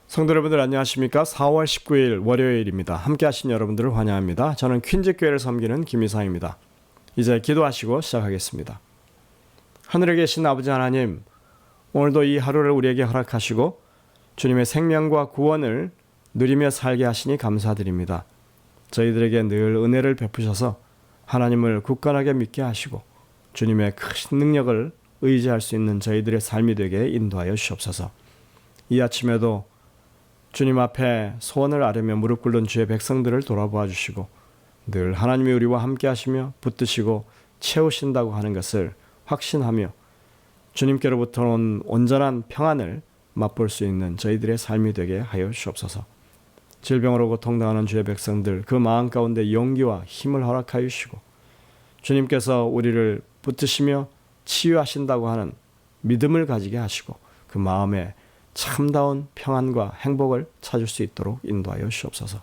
성도 여러분들 안녕하십니까? 4월 19일 월요일입니다. 함께 하신 여러분들을 환영합니다. 저는 퀸즈교회를 섬기는 김이상입니다. 이제 기도하시고 시작하겠습니다. 하늘에 계신 아버지 하나님, 오늘도 이 하루를 우리에게 허락하시고 주님의 생명과 구원을 누리며 살게 하시니 감사드립니다. 저희들에게 늘 은혜를 베푸셔서 하나님을 굳건하게 믿게 하시고 주님의 크신 능력을 의지할 수 있는 저희들의 삶이 되게 인도하여 주시옵소서. 이 아침에도 주님 앞에 소원을 아뢰며 무릎 꿇는 주의 백성들을 돌아보아 주시고 늘 하나님이 우리와 함께 하시며 붙드시고 채우신다고 하는 것을 확신하며 주님께로부터 온 온전한 평안을 맛볼 수 있는 저희들의 삶이 되게 하여 주옵소서. 질병으로 고통당하는 주의 백성들 그 마음 가운데 용기와 힘을 허락하여 주시고 주님께서 우리를 붙드시며 치유하신다고 하는 믿음을 가지게 하시고 그 마음에 참다운 평안과 행복을 찾을 수 있도록 인도하여 주옵소서.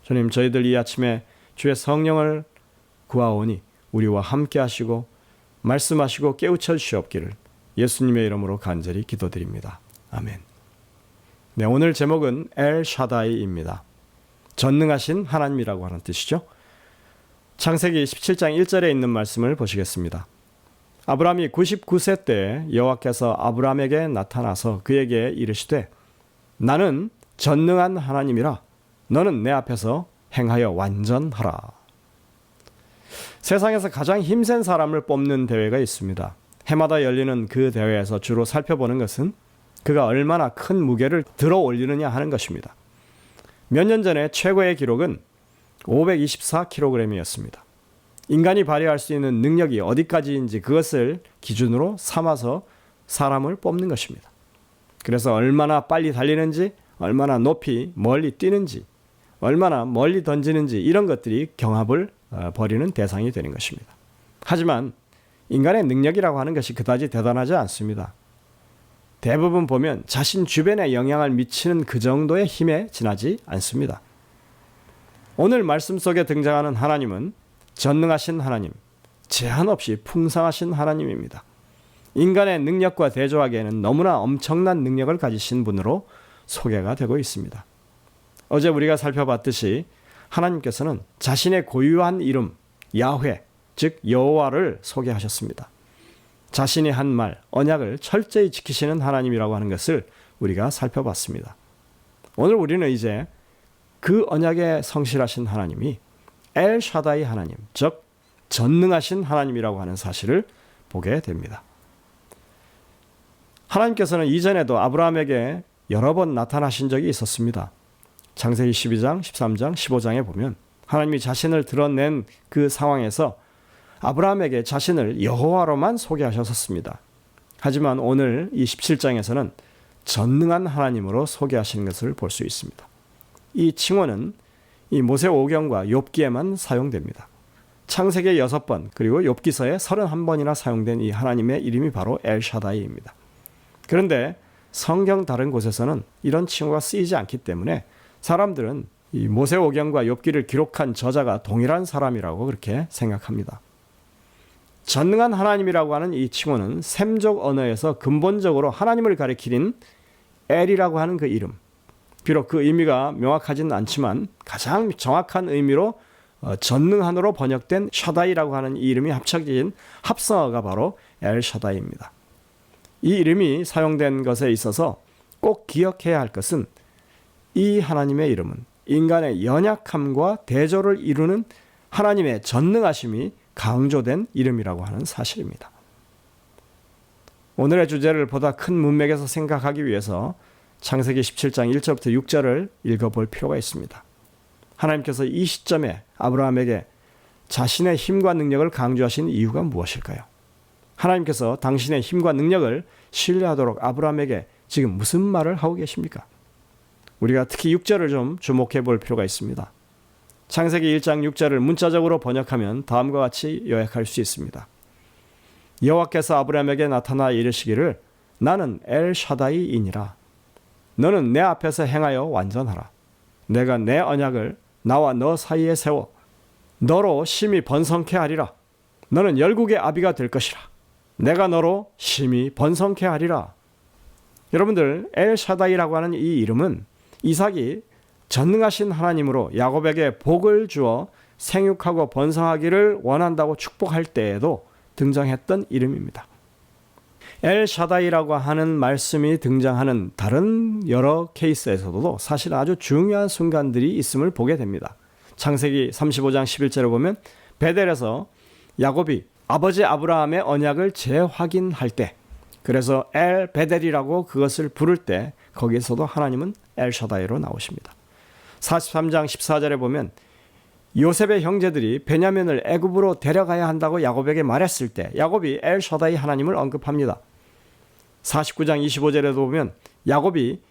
주님, 저희들 이 아침에 주의 성령을 구하오니 우리와 함께 하시고 말씀하시고 깨우쳐 주시옵기를 예수님의 이름으로 간절히 기도드립니다. 아멘. 네, 오늘 제목은 엘샤다이입니다. 전능하신 하나님이라고 하는 뜻이죠. 창세기 17장 1절에 있는 말씀을 보시겠습니다. 아브라함이 99세 때 여호와께서 아브라함에게 나타나서 그에게 이르시되 나는 전능한 하나님이라 너는 내 앞에서 행하여 완전하라. 세상에서 가장 힘센 사람을 뽑는 대회가 있습니다. 해마다 열리는 그 대회에서 주로 살펴보는 것은 그가 얼마나 큰 무게를 들어 올리느냐 하는 것입니다. 몇 년 전에 최고의 기록은 524kg이었습니다. 인간이 발휘할 수 있는 능력이 어디까지인지 그것을 기준으로 삼아서 사람을 뽑는 것입니다. 그래서 얼마나 빨리 달리는지, 얼마나 높이 멀리 뛰는지, 얼마나 멀리 던지는지 이런 것들이 경합을 벌이는 대상이 되는 것입니다. 하지만 인간의 능력이라고 하는 것이 그다지 대단하지 않습니다. 대부분 보면 자신 주변에 영향을 미치는 그 정도의 힘에 지나지 않습니다. 오늘 말씀 속에 등장하는 하나님은 전능하신 하나님, 제한 없이 풍성하신 하나님입니다. 인간의 능력과 대조하기에는 너무나 엄청난 능력을 가지신 분으로 소개가 되고 있습니다. 어제 우리가 살펴봤듯이 하나님께서는 자신의 고유한 이름 야훼, 즉 여호와를 소개하셨습니다. 자신이 한 말, 언약을 철저히 지키시는 하나님이라고 하는 것을 우리가 살펴봤습니다. 오늘 우리는 이제 그 언약에 성실하신 하나님이 엘샤다이 하나님, 즉 전능하신 하나님이라고 하는 사실을 보게 됩니다. 하나님께서는 이전에도 아브라함에게 여러 번 나타나신 적이 있었습니다. 창세기 12장, 13장, 15장에 보면 하나님이 자신을 드러낸 그 상황에서 아브라함에게 자신을 여호와로만 소개하셨습니다. 하지만 오늘 이 17장에서는 전능한 하나님으로 소개하시는 것을 볼 수 있습니다. 이 칭호는 이 모세오경과 욥기에만 사용됩니다. 창세기 6번 그리고 욥기서에 31번이나 사용된 이 하나님의 이름이 바로 엘샤다이입니다. 그런데 성경 다른 곳에서는 이런 칭호가 쓰이지 않기 때문에 사람들은 이 모세오경과 욥기를 기록한 저자가 동일한 사람이라고 그렇게 생각합니다. 전능한 하나님이라고 하는 이 칭호는 셈족 언어에서 근본적으로 하나님을 가리키는 엘이라고 하는 그 이름, 비록 그 의미가 명확하지는 않지만 가장 정확한 의미로 전능한으로 번역된 샤다이라고 하는 이 이름이 합쳐진 합성어가 바로 엘샤다이입니다. 이 이름이 사용된 것에 있어서 꼭 기억해야 할 것은 이 하나님의 이름은 인간의 연약함과 대조를 이루는 하나님의 전능하심이 강조된 이름이라고 하는 사실입니다. 오늘의 주제를 보다 큰 문맥에서 생각하기 위해서 창세기 17장 1절부터 6절을 읽어볼 필요가 있습니다. 하나님께서 이 시점에 아브라함에게 자신의 힘과 능력을 강조하신 이유가 무엇일까요? 하나님께서 당신의 힘과 능력을 신뢰하도록 아브라함에게 지금 무슨 말을 하고 계십니까? 우리가 특히 6절을 좀 주목해 볼 필요가 있습니다. 창세기 1장 6절을 문자적으로 번역하면 다음과 같이 요약할 수 있습니다. 여호와께서 아브라함에게 나타나 이르시기를 나는 엘샤다이이니라. 너는 내 앞에서 행하여 완전하라. 내가 내 언약을 나와 너 사이에 세워 너로 심히 번성케 하리라. 너는 열국의 아비가 될 것이라. 내가 너로 심히 번성케 하리라. 여러분들 엘샤다이라고 하는 이 이름은 이삭이 전능하신 하나님으로 야곱에게 복을 주어 생육하고 번성하기를 원한다고 축복할 때에도 등장했던 이름입니다. 엘샤다이라고 하는 말씀이 등장하는 다른 여러 케이스에서도 사실 아주 중요한 순간들이 있음을 보게 됩니다. 창세기 35장 11절에 보면 베델에서 야곱이 아버지 아브라함의 언약을 재확인할 때, 그래서 엘 베델이라고 그것을 부를 때 거기에서도 하나님은 엘샤다이로 나오십니다. 43장 14절에 보면 요셉의 형제들이 베냐민을 애굽으로 데려가야 한다고 야곱에게 말했을 때 야곱이 엘샤다이 하나님을 언급합니다. 49장 25절에도 보면 야곱이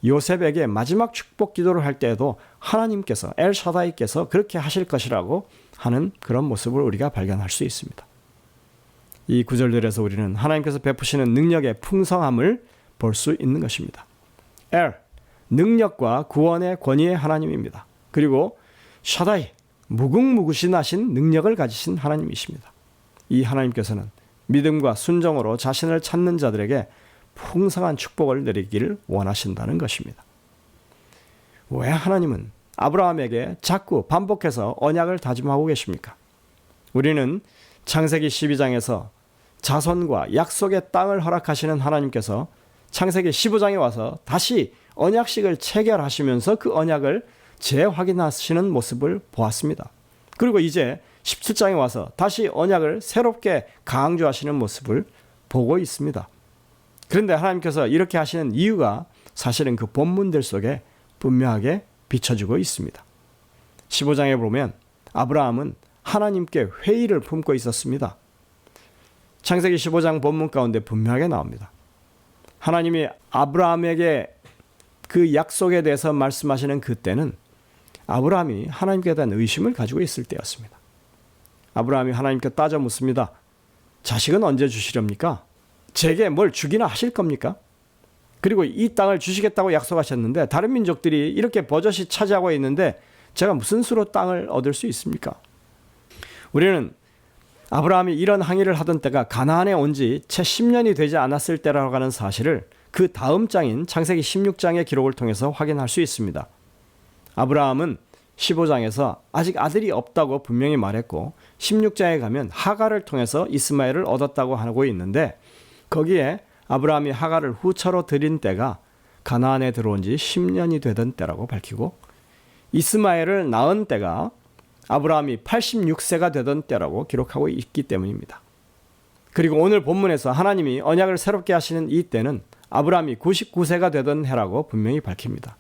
요셉에게 마지막 축복 기도를 할 때에도 하나님께서 엘샤다이께서 그렇게 하실 것이라고 하는 그런 모습을 우리가 발견할 수 있습니다. 이 구절들에서 우리는 하나님께서 베푸시는 능력의 풍성함을 볼 수 있는 것입니다. 엘, 능력과 구원의 권위의 하나님입니다. 그리고 샤다이, 무궁무구신하신 능력을 가지신 하나님이십니다. 이 하나님께서는 믿음과 순종으로 자신을 찾는 자들에게 풍성한 축복을 내리기를 원하신다는 것입니다. 왜 하나님은 아브라함에게 자꾸 반복해서 언약을 다짐하고 계십니까? 우리는 창세기 12장에서 자손과 약속의 땅을 허락하시는 하나님께서 창세기 15장에 와서 다시 언약식을 체결하시면서 그 언약을 재확인하시는 모습을 보았습니다. 그리고 이제 17장에 와서 다시 언약을 새롭게 강조하시는 모습을 보고 있습니다. 그런데 하나님께서 이렇게 하시는 이유가 사실은 그 본문들 속에 분명하게 비춰지고 있습니다. 15장에 보면 아브라함은 하나님께 회의를 품고 있었습니다. 창세기 15장 본문 가운데 분명하게 나옵니다. 하나님이 아브라함에게 그 약속에 대해서 말씀하시는 그때는 아브라함이 하나님께 대한 의심을 가지고 있을 때였습니다. 아브라함이 하나님께 따져 묻습니다. 자식은 언제 주시렵니까? 제게 뭘 주기나 하실 겁니까? 그리고 이 땅을 주시겠다고 약속하셨는데 다른 민족들이 이렇게 버젓이 차지하고 있는데 제가 무슨 수로 땅을 얻을 수 있습니까? 우리는 아브라함이 이런 항의를 하던 때가 가나안에 온 지 채 10년이 되지 않았을 때라고 하는 사실을 그 다음 장인 창세기 16장의 기록을 통해서 확인할 수 있습니다. 아브라함은 15장에서 아직 아들이 없다고 분명히 말했고 16장에 가면 하갈을 통해서 이스마엘을 얻었다고 하고 있는데 거기에 아브라함이 하갈을 후처로 들인 때가 가나안에 들어온 지 10년이 되던 때라고 밝히고 이스마엘을 낳은 때가 아브라함이 86세가 되던 때라고 기록하고 있기 때문입니다. 그리고 오늘 본문에서 하나님이 언약을 새롭게 하시는 이 때는 아브라함이 99세가 되던 해라고 분명히 밝힙니다.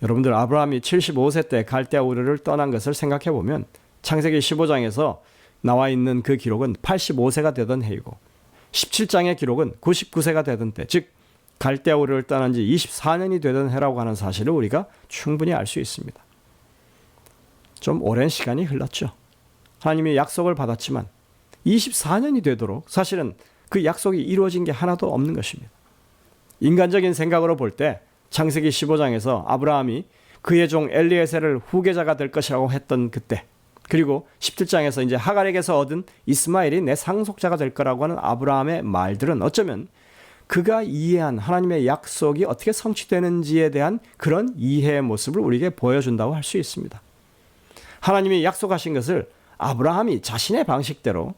여러분들 아브라함이 75세 때 갈대아 우르를 떠난 것을 생각해 보면 창세기 15장에서 나와 있는 그 기록은 85세가 되던 해이고 17장의 기록은 99세가 되던 때, 즉 갈대아 우르를 떠난 지 24년이 되던 해라고 하는 사실을 우리가 충분히 알 수 있습니다. 좀 오랜 시간이 흘렀죠. 하나님이 약속을 받았지만 24년이 되도록 사실은 그 약속이 이루어진 게 하나도 없는 것입니다. 인간적인 생각으로 볼 때 창세기 15장에서 아브라함이 그의 종 엘리에셀을 후계자가 될 것이라고 했던 그때, 그리고 17장에서 이제 하갈에게서 얻은 이스마엘이 내 상속자가 될 거라고 하는 아브라함의 말들은 어쩌면 그가 이해한 하나님의 약속이 어떻게 성취되는지에 대한 그런 이해의 모습을 우리에게 보여준다고 할 수 있습니다. 하나님이 약속하신 것을 아브라함이 자신의 방식대로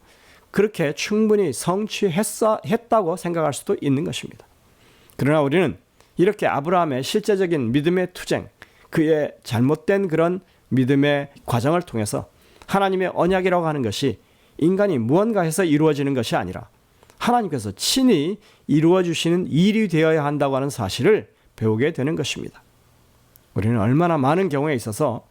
그렇게 충분히 성취했다고 생각할 수도 있는 것입니다. 그러나 우리는 이렇게 아브라함의 실제적인 믿음의 투쟁, 그의 잘못된 그런 믿음의 과정을 통해서 하나님의 언약이라고 하는 것이 인간이 무언가 해서 이루어지는 것이 아니라 하나님께서 친히 이루어 주시는 일이 되어야 한다고 하는 사실을 배우게 되는 것입니다. 우리는 얼마나 많은 경우에 있어서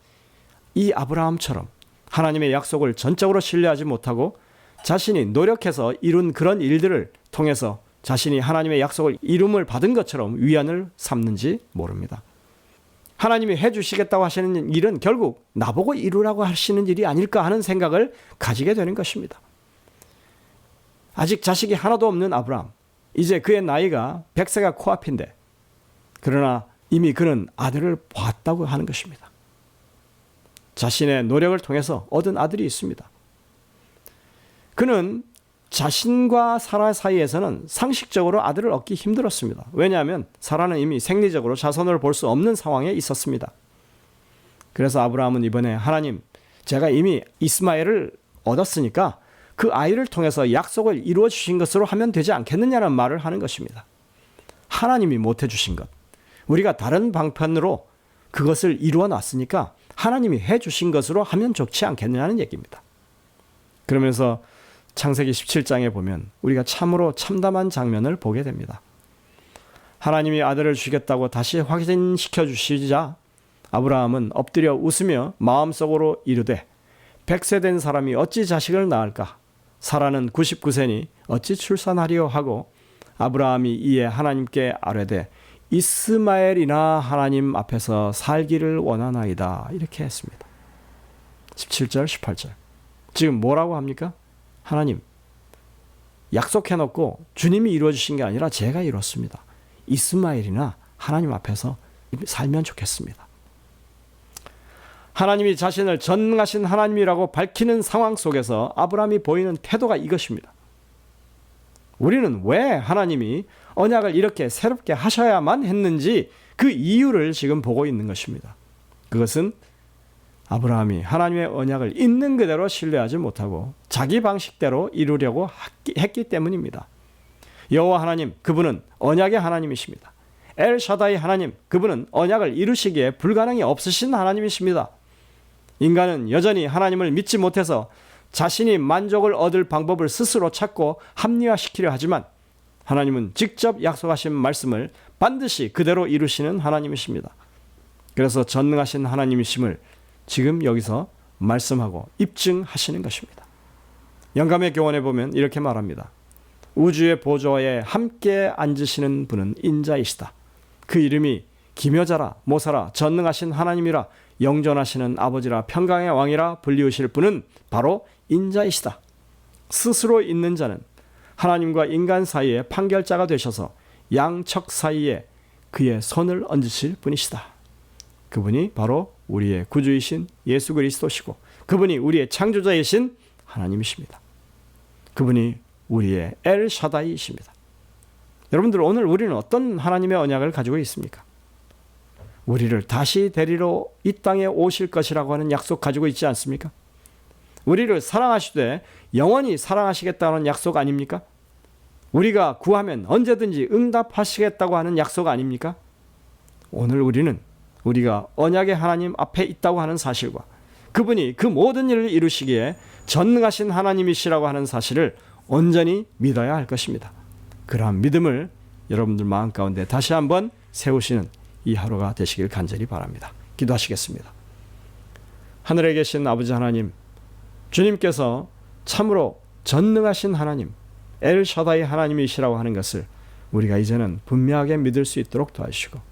이 아브라함처럼 하나님의 약속을 전적으로 신뢰하지 못하고 자신이 노력해서 이룬 그런 일들을 통해서 자신이 하나님의 약속을 이룸을 받은 것처럼 위안을 삼는지 모릅니다. 하나님이 해주시겠다고 하시는 일은 결국 나보고 이루라고 하시는 일이 아닐까 하는 생각을 가지게 되는 것입니다. 아직 자식이 하나도 없는 아브라함, 이제 그의 나이가 100세가 코앞인데 그러나 이미 그는 아들을 보았다고 하는 것입니다. 자신의 노력을 통해서 얻은 아들이 있습니다. 그는 자신과 사라 사이에서는 상식적으로 아들을 얻기 힘들었습니다. 왜냐하면 사라는 이미 생리적으로 자손을 볼 수 없는 상황에 있었습니다. 그래서 아브라함은 이번에 하나님, 제가 이미 이스마엘을 얻었으니까 그 아이를 통해서 약속을 이루어 주신 것으로 하면 되지 않겠느냐는 말을 하는 것입니다. 하나님이 못 해주신 것, 우리가 다른 방편으로 그것을 이루어 놨으니까 하나님이 해주신 것으로 하면 좋지 않겠느냐는 얘기입니다. 그러면서 창세기 17장에 보면 우리가 참으로 참담한 장면을 보게 됩니다. 하나님이 아들을 주겠다고 다시 확인시켜 주시자 아브라함은 엎드려 웃으며 마음속으로 이르되 100세 된 사람이 어찌 자식을 낳을까? 사라는 99세니 어찌 출산하리요 하고 아브라함이 이에 하나님께 아뢰되 이스마엘이나 하나님 앞에서 살기를 원하나이다 이렇게 했습니다. 17절 18절 지금 뭐라고 합니까? 하나님, 약속해놓고 주님이 이루어주신 게 아니라 제가 이뤘습니다. 이스마엘이나 하나님 앞에서 살면 좋겠습니다. 하나님이 자신을 전능하신 하나님이라고 밝히는 상황 속에서 아브라함이 보이는 태도가 이것입니다. 우리는 왜 하나님이 언약을 이렇게 새롭게 하셔야만 했는지 그 이유를 지금 보고 있는 것입니다. 그것은 아브라함이 하나님의 언약을 있는 그대로 신뢰하지 못하고 자기 방식대로 이루려고 했기 때문입니다. 여호와 하나님, 그분은 언약의 하나님이십니다. 엘샤다이 하나님, 그분은 언약을 이루시기에 불가능이 없으신 하나님이십니다. 인간은 여전히 하나님을 믿지 못해서 자신이 만족을 얻을 방법을 스스로 찾고 합리화시키려 하지만 하나님은 직접 약속하신 말씀을 반드시 그대로 이루시는 하나님이십니다. 그래서 전능하신 하나님이심을 지금 여기서 말씀하고 입증하시는 것입니다. 영감의 교훈에 보면 이렇게 말합니다. 우주의 보좌에 함께 앉으시는 분은 인자이시다. 그 이름이 기묘자라 모사라 전능하신 하나님이라 영존하시는 아버지라 평강의 왕이라 불리우실 분은 바로 인자이시다. 스스로 있는 자는 하나님과 인간 사이에 판결자가 되셔서 양측 사이에 그의 손을 얹으실 분이시다. 그분이 바로 우리의 구주이신 예수 그리스도시고 그분이 우리의 창조자이신 하나님이십니다. 그분이 우리의 엘샤다이이십니다. 여러분들, 오늘 우리는 어떤 하나님의 언약을 가지고 있습니까? 우리를 다시 데리러 이 땅에 오실 것이라고 하는 약속 가지고 있지 않습니까? 우리를 사랑하시되 영원히 사랑하시겠다는 약속 아닙니까? 우리가 구하면 언제든지 응답하시겠다고 하는 약속 아닙니까? 오늘 우리는 우리가 언약의 하나님 앞에 있다고 하는 사실과 그분이 그 모든 일을 이루시기에 전능하신 하나님이시라고 하는 사실을 온전히 믿어야 할 것입니다. 그러한 믿음을 여러분들 마음 가운데 다시 한번 세우시는 이 하루가 되시길 간절히 바랍니다. 기도하시겠습니다. 하늘에 계신 아버지 하나님, 주님께서 참으로 전능하신 하나님, 엘샤다이 하나님이시라고 하는 것을 우리가 이제는 분명하게 믿을 수 있도록 도와주시고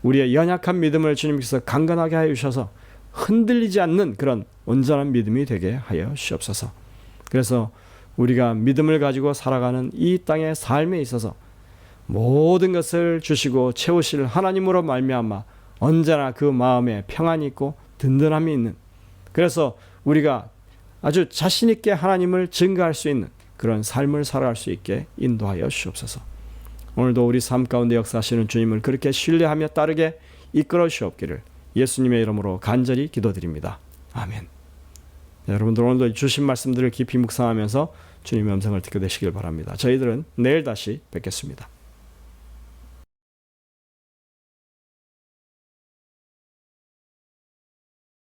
우리의 연약한 믿음을 주님께서 강건하게 하여 주셔서 흔들리지 않는 그런 온전한 믿음이 되게 하여 주옵소서. 그래서 우리가 믿음을 가지고 살아가는 이 땅의 삶에 있어서 모든 것을 주시고 채우실 하나님으로 말미암아 언제나 그 마음에 평안이 있고 든든함이 있는, 그래서 우리가 아주 자신 있게 하나님을 증거할 수 있는 그런 삶을 살아갈 수 있게 인도하여 주옵소서. 오늘도 우리 삶 가운데 역사하시는 주님을 그렇게 신뢰하며 따르게 이끌어 주옵기를 예수님의 이름으로 간절히 기도드립니다. 아멘. 여러분들 오늘도 주신 말씀들을 깊이 묵상하면서 주님의 음성을 듣게 되시길 바랍니다. 저희들은 내일 다시 뵙겠습니다.